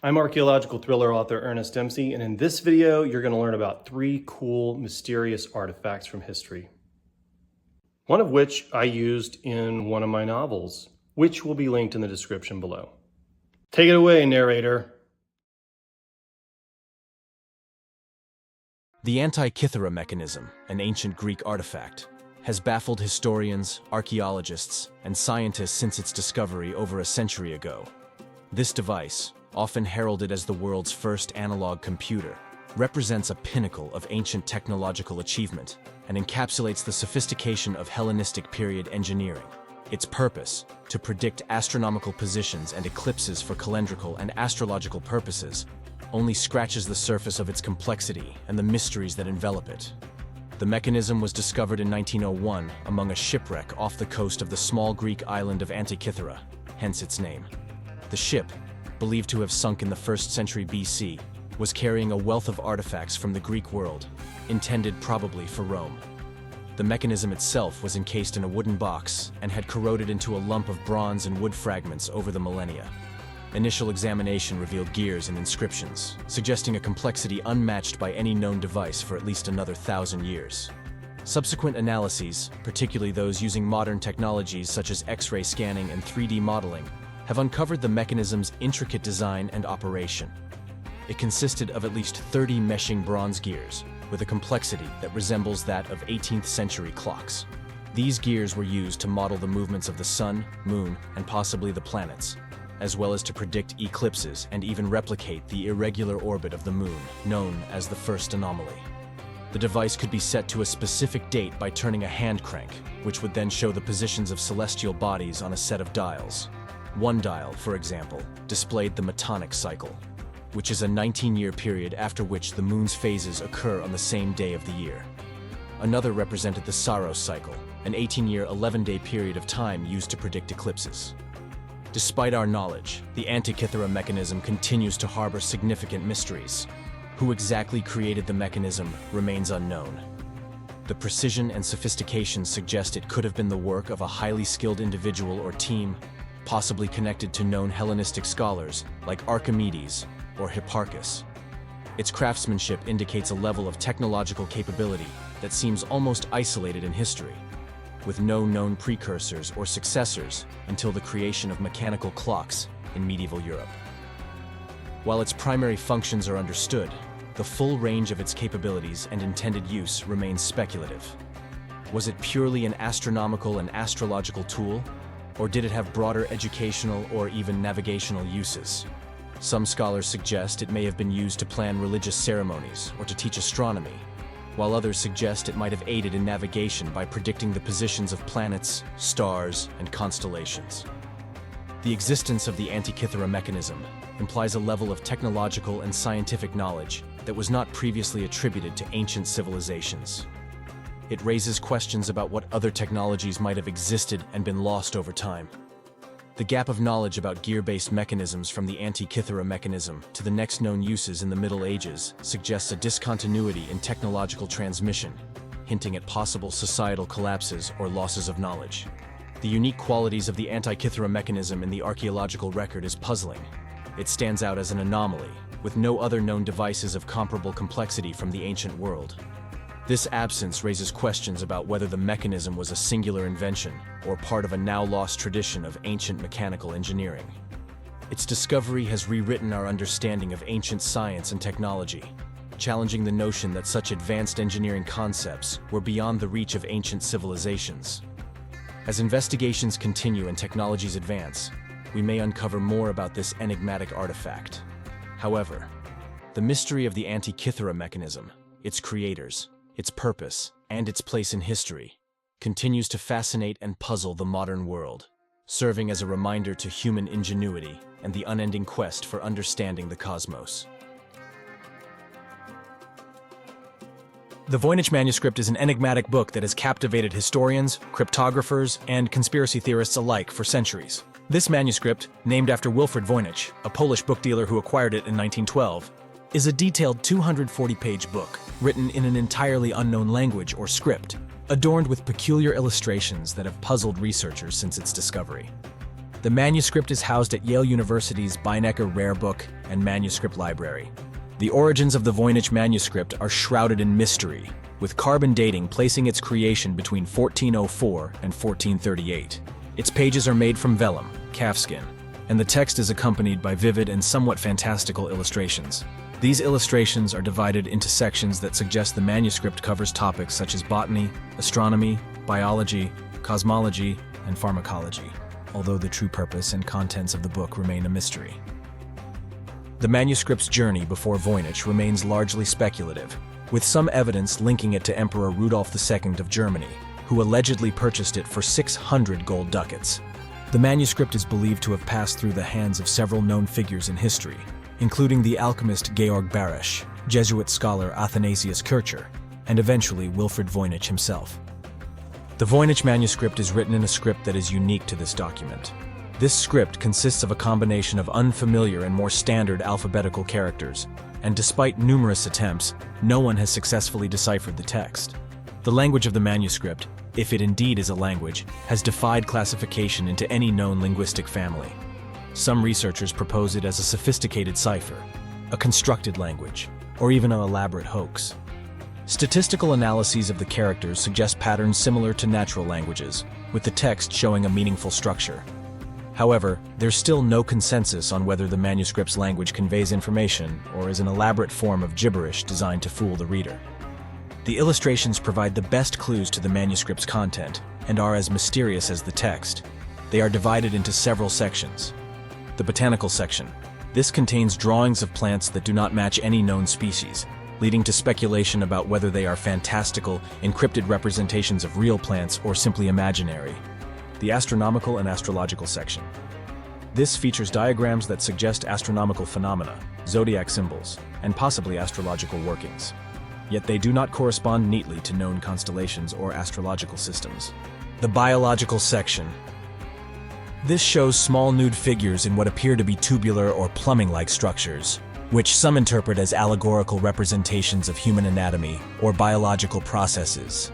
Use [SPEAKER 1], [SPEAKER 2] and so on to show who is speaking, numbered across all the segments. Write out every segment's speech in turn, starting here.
[SPEAKER 1] I'm archaeological thriller author Ernest Dempsey, and in this video, you're going to learn about 3 cool, mysterious artifacts from history. One of which I used in one of my novels, which will be linked in the description below. Take it away, narrator.
[SPEAKER 2] The Antikythera Mechanism, an ancient Greek artifact, has baffled historians, archaeologists, and scientists since its discovery over a century ago. This device, often heralded as the world's first analog computer, represents a pinnacle of ancient technological achievement and encapsulates the sophistication of Hellenistic period engineering. Its purpose, to predict astronomical positions and eclipses for calendrical and astrological purposes, only scratches the surface of its complexity and the mysteries that envelop it. The mechanism was discovered in 1901 among a shipwreck off the coast of the small Greek island of Antikythera, hence its name. The ship, believed to have sunk in the 1st century BC, was carrying a wealth of artifacts from the Greek world, intended probably for Rome. The mechanism itself was encased in a wooden box and had corroded into a lump of bronze and wood fragments over the millennia. Initial examination revealed gears and inscriptions, suggesting a complexity unmatched by any known device for at least another 1,000 years. Subsequent analyses, particularly those using modern technologies such as X-ray scanning and 3D modeling, have uncovered the mechanism's intricate design and operation. It consisted of at least 30 meshing bronze gears, with a complexity that resembles that of 18th century clocks. These gears were used to model the movements of the sun, moon, and possibly the planets, as well as to predict eclipses and even replicate the irregular orbit of the moon, known as the first anomaly. The device could be set to a specific date by turning a hand crank, which would then show the positions of celestial bodies on a set of dials. One dial, for example, displayed the Metonic cycle, which is a 19-year period after which the moon's phases occur on the same day of the year. Another represented the Saros cycle, an 18-year, 11-day period of time used to predict eclipses. Despite our knowledge, the Antikythera mechanism continues to harbor significant mysteries. Who exactly created the mechanism remains unknown. The precision and sophistication suggest it could have been the work of a highly skilled individual or team, possibly connected to known Hellenistic scholars like Archimedes or Hipparchus. Its craftsmanship indicates a level of technological capability that seems almost isolated in history, with no known precursors or successors until the creation of mechanical clocks in medieval Europe. While its primary functions are understood, the full range of its capabilities and intended use remains speculative. Was it purely an astronomical and astrological tool, or did it have broader educational or even navigational uses? Some scholars suggest it may have been used to plan religious ceremonies or to teach astronomy, while others suggest it might have aided in navigation by predicting the positions of planets, stars, and constellations. The existence of the Antikythera mechanism implies a level of technological and scientific knowledge that was not previously attributed to ancient civilizations. It raises questions about what other technologies might have existed and been lost over time. The gap of knowledge about gear-based mechanisms from the Antikythera mechanism to the next known uses in the Middle Ages suggests a discontinuity in technological transmission, hinting at possible societal collapses or losses of knowledge. The unique qualities of the Antikythera mechanism in the archaeological record is puzzling. It stands out as an anomaly, with no other known devices of comparable complexity from the ancient world. This absence raises questions about whether the mechanism was a singular invention or part of a now-lost tradition of ancient mechanical engineering. Its discovery has rewritten our understanding of ancient science and technology, challenging the notion that such advanced engineering concepts were beyond the reach of ancient civilizations. As investigations continue and technologies advance, we may uncover more about this enigmatic artifact. However, the mystery of the Antikythera mechanism, its creators, its purpose, and its place in history, continues to fascinate and puzzle the modern world, serving as a reminder to human ingenuity and the unending quest for understanding the cosmos. The Voynich Manuscript is an enigmatic book that has captivated historians, cryptographers, and conspiracy theorists alike for centuries. This manuscript, named after Wilfred Voynich, a Polish book dealer who acquired it in 1912, is a detailed 240-page book written in an entirely unknown language or script, adorned with peculiar illustrations that have puzzled researchers since its discovery. The manuscript is housed at Yale University's Beinecker Rare Book and Manuscript Library. The origins of the Voynich Manuscript are shrouded in mystery, with carbon dating placing its creation between 1404 and 1438. Its pages are made from vellum, calfskin, and the text is accompanied by vivid and somewhat fantastical illustrations. These illustrations are divided into sections that suggest the manuscript covers topics such as botany, astronomy, biology, cosmology, and pharmacology, although the true purpose and contents of the book remain a mystery. The manuscript's journey before Voynich remains largely speculative, with some evidence linking it to Emperor Rudolf II of Germany, who allegedly purchased it for 600 gold ducats. The manuscript is believed to have passed through the hands of several known figures in history, including the alchemist Georg Barasch, Jesuit scholar Athanasius Kircher, and eventually Wilfrid Voynich himself. The Voynich manuscript is written in a script that is unique to this document. This script consists of a combination of unfamiliar and more standard alphabetical characters, and despite numerous attempts, no one has successfully deciphered the text. The language of the manuscript, if it indeed is a language, has defied classification into any known linguistic family. Some researchers propose it as a sophisticated cipher, a constructed language, or even an elaborate hoax. Statistical analyses of the characters suggest patterns similar to natural languages, with the text showing a meaningful structure. However, there's still no consensus on whether the manuscript's language conveys information or is an elaborate form of gibberish designed to fool the reader. The illustrations provide the best clues to the manuscript's content and are as mysterious as the text. They are divided into several sections. The botanical section. This contains drawings of plants that do not match any known species, leading to speculation about whether they are fantastical, encrypted representations of real plants or simply imaginary. The astronomical and astrological section. This features diagrams that suggest astronomical phenomena, zodiac symbols, and possibly astrological workings. Yet they do not correspond neatly to known constellations or astrological systems. The biological section. This shows small nude figures in what appear to be tubular or plumbing-like structures, which some interpret as allegorical representations of human anatomy or biological processes.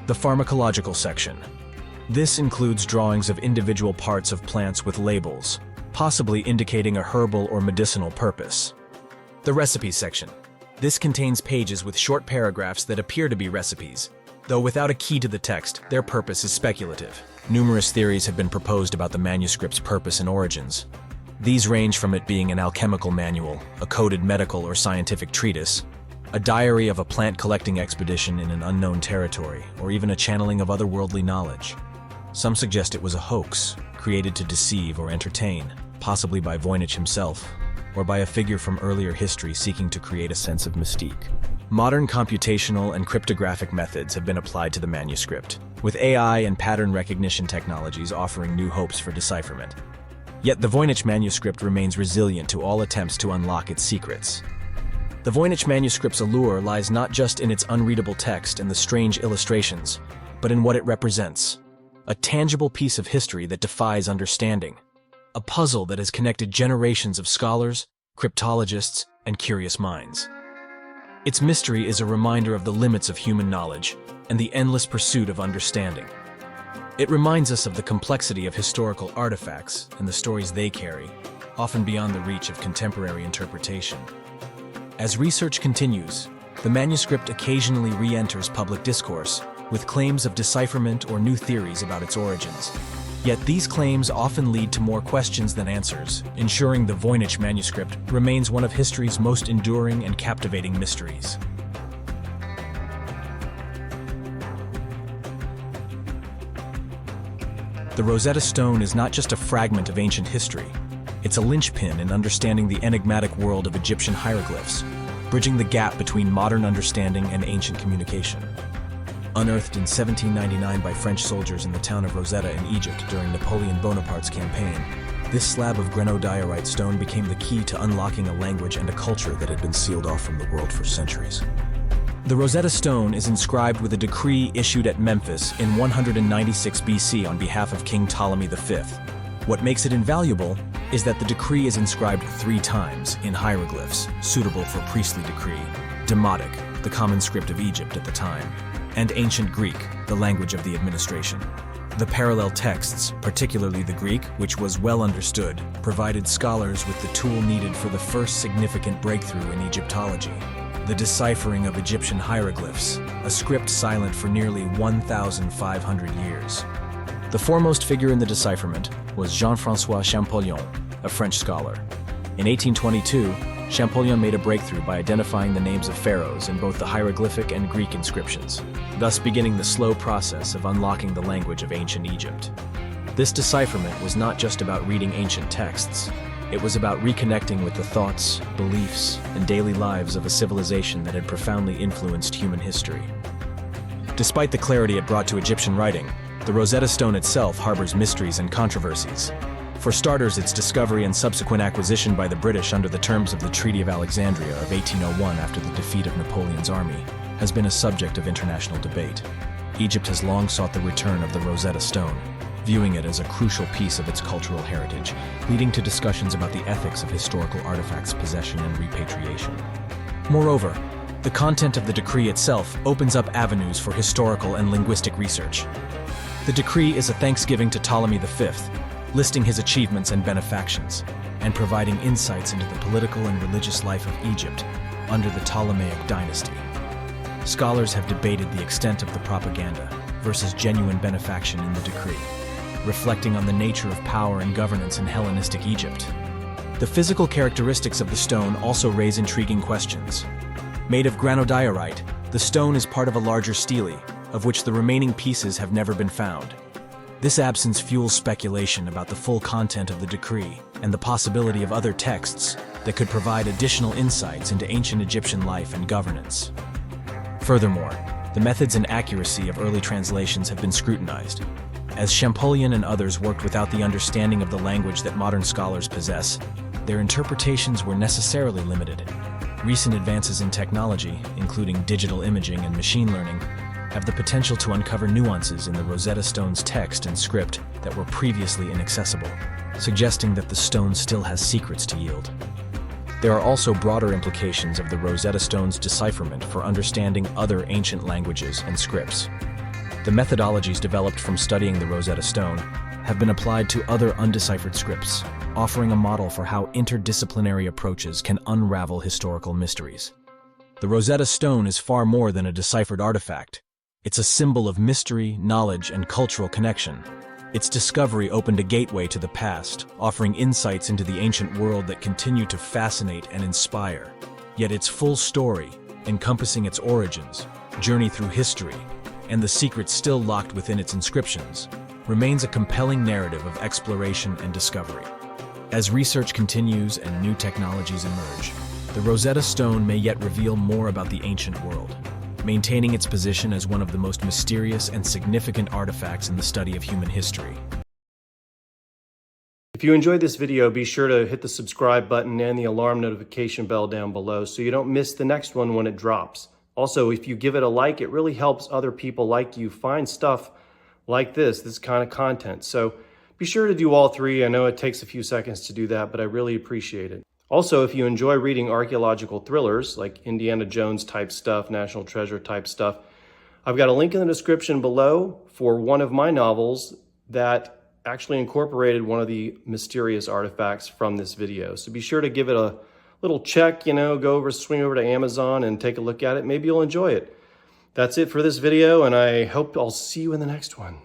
[SPEAKER 2] The pharmacological section. This includes drawings of individual parts of plants with labels, possibly indicating a herbal or medicinal purpose. The recipes section. This contains pages with short paragraphs that appear to be recipes. Though without a key to the text, their purpose is speculative. Numerous theories have been proposed about the manuscript's purpose and origins. These range from it being an alchemical manual, a coded medical or scientific treatise, a diary of a plant-collecting expedition in an unknown territory, or even a channeling of otherworldly knowledge. Some suggest it was a hoax, created to deceive or entertain, possibly by Voynich himself, or by a figure from earlier history seeking to create a sense of mystique. Modern computational and cryptographic methods have been applied to the manuscript, with AI and pattern recognition technologies offering new hopes for decipherment. Yet the Voynich manuscript remains resilient to all attempts to unlock its secrets. The Voynich manuscript's allure lies not just in its unreadable text and the strange illustrations, but in what it represents. A tangible piece of history that defies understanding. A puzzle that has connected generations of scholars, cryptologists, and curious minds. Its mystery is a reminder of the limits of human knowledge and the endless pursuit of understanding. It reminds us of the complexity of historical artifacts and the stories they carry, often beyond the reach of contemporary interpretation. As research continues, the manuscript occasionally re-enters public discourse, with claims of decipherment or new theories about its origins. Yet these claims often lead to more questions than answers, ensuring the Voynich manuscript remains one of history's most enduring and captivating mysteries. The Rosetta Stone is not just a fragment of ancient history. It's a linchpin in understanding the enigmatic world of Egyptian hieroglyphs, bridging the gap between modern understanding and ancient communication. Unearthed in 1799 by French soldiers in the town of Rosetta in Egypt during Napoleon Bonaparte's campaign, this slab of granodiorite stone became the key to unlocking a language and a culture that had been sealed off from the world for centuries. The Rosetta Stone is inscribed with a decree issued at Memphis in 196 BC on behalf of King Ptolemy V. What makes it invaluable is that the decree is inscribed 3 times in hieroglyphs suitable for priestly decree, Demotic, the common script of Egypt at the time, and Ancient Greek, the language of the administration. The parallel texts, particularly the Greek, which was well understood, provided scholars with the tool needed for the first significant breakthrough in Egyptology: the deciphering of Egyptian hieroglyphs, a script silent for nearly 1,500 years. The foremost figure in the decipherment was Jean-François Champollion, a French scholar. In 1822, Champollion made a breakthrough by identifying the names of pharaohs in both the hieroglyphic and Greek inscriptions, thus beginning the slow process of unlocking the language of ancient Egypt. This decipherment was not just about reading ancient texts. It was about reconnecting with the thoughts, beliefs, and daily lives of a civilization that had profoundly influenced human history. Despite the clarity it brought to Egyptian writing, the Rosetta Stone itself harbors mysteries and controversies. For starters, its discovery and subsequent acquisition by the British under the terms of the Treaty of Alexandria of 1801 after the defeat of Napoleon's army has been a subject of international debate. Egypt has long sought the return of the Rosetta Stone, viewing it as a crucial piece of its cultural heritage, leading to discussions about the ethics of historical artifacts' possession and repatriation. Moreover, the content of the decree itself opens up avenues for historical and linguistic research. The decree is a thanksgiving to Ptolemy V, listing his achievements and benefactions, and providing insights into the political and religious life of Egypt under the Ptolemaic dynasty. Scholars have debated the extent of the propaganda versus genuine benefaction in the decree, reflecting on the nature of power and governance in Hellenistic Egypt. The physical characteristics of the stone also raise intriguing questions. Made of granodiorite, the stone is part of a larger stele, of which the remaining pieces have never been found. This absence fuels speculation about the full content of the decree and the possibility of other texts that could provide additional insights into ancient Egyptian life and governance. Furthermore, the methods and accuracy of early translations have been scrutinized. As Champollion and others worked without the understanding of the language that modern scholars possess, their interpretations were necessarily limited. Recent advances in technology, including digital imaging and machine learning, have the potential to uncover nuances in the Rosetta Stone's text and script that were previously inaccessible, suggesting that the stone still has secrets to yield. There are also broader implications of the Rosetta Stone's decipherment for understanding other ancient languages and scripts. The methodologies developed from studying the Rosetta Stone have been applied to other undeciphered scripts, offering a model for how interdisciplinary approaches can unravel historical mysteries. The Rosetta Stone is far more than a deciphered artifact. It's a symbol of mystery, knowledge, and cultural connection. Its discovery opened a gateway to the past, offering insights into the ancient world that continue to fascinate and inspire. Yet its full story, encompassing its origins, journey through history, and the secrets still locked within its inscriptions, remains a compelling narrative of exploration and discovery. As research continues and new technologies emerge, the Rosetta Stone may yet reveal more about the ancient world, maintaining its position as one of the most mysterious and significant artifacts in the study of human history.
[SPEAKER 1] If you enjoyed this video, be sure to hit the subscribe button and the alarm notification bell down below so you don't miss the next one when it drops. Also, if you give it a like, it really helps other people like you find stuff like this kind of content. So be sure to do all three. I know it takes a few seconds to do that, but I really appreciate it. Also, if you enjoy reading archaeological thrillers like Indiana Jones type stuff, National Treasure type stuff, I've got a link in the description below for one of my novels that actually incorporated one of the mysterious artifacts from this video. So be sure to give it a little check, swing over to Amazon and take a look at it. Maybe you'll enjoy it. That's it for this video, and I hope I'll see you in the next one.